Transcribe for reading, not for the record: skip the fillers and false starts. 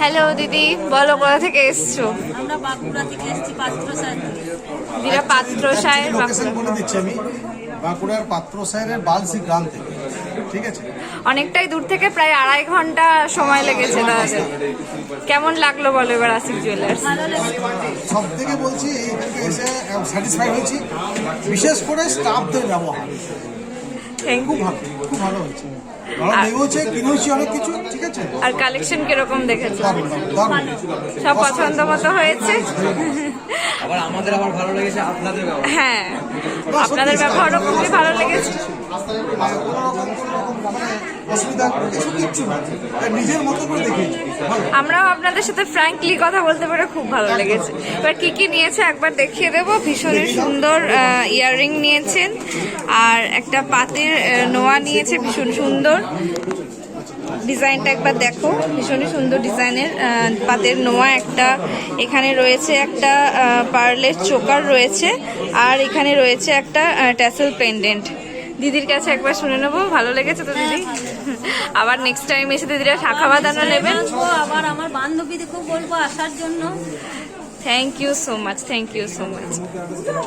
Hello দিদি, বলো কোথা থেকে এসছো? আমরা বাঁকুড়া থেকে এসেছি, পাত্রসায়র থেকে। দিদিরা পাত্রসায়ের লোকেশন বলে দিচ্ছি আমি, বাঁকুড়ার পাত্রসায়ের বালসি গ্রাম থেকে। ঠিক আছে, অনেকটাই দূর থেকে, প্রায় 2.5 ঘন্টা সময় লেগেছে তাদের। কেমন লাগলো বলো এবার আশিক জুয়েলার্স? ভালো লেগেছে। সব থেকে বলছি এইখানকে এসে স্যাটিসফাই হয়েছি, বিশেষ করে স্টাফদের ব্যবহার থ্যাংক খুব ইউ। ভালো, খুব ভালো হয়েছে, ভালো লেগেছে, কিনেছি অনেক কিছু। ঠিক আছে, আর কালেকশন কিরকম দেখেছো? দারুণ দারুণ। সব পছন্দ মতো হয়েছে? আবার আমাদের আবার ভালো লেগেছে আপনাদের ব্যবহার। হ্যাঁ, আপনাদের ব্যবহারও খুবই ভালো লেগেছে। অসুবিধা কিছু কিচ্ছু না, নিজের মতো করে দেখিয়েছি। আমরাও আপনাদের সাথে ফ্র্যাঙ্কলি কথা বলতে পেরে খুব ভালো লেগেছে। এবার কি কি নিয়েছে একবার দেখিয়ে দেবো। ভীষণই সুন্দর ইয়াররিং নিয়েছেন, আর একটা পাতের নোয়া নিয়েছে, ভীষণ সুন্দর ডিজাইনটা একবার দেখো। ভীষণই সুন্দর ডিজাইনের পাতের নোয়া একটা, এখানে রয়েছে একটা পার্লের চোকার রয়েছে, আর এখানে রয়েছে একটা ট্যাসেল পেন্ডেন্ট। দিদির কাছে একবার শুনে নেবো, ভালো লেগেছে তো দিদি? আবার নেক্সট টাইম এসে দিদিরা শাখা বাঁধানো নেবেন। আসবো, আবার আমার বান্ধবীদেরকেও বলবো আসার জন্য। Thank you so much, thank you so much.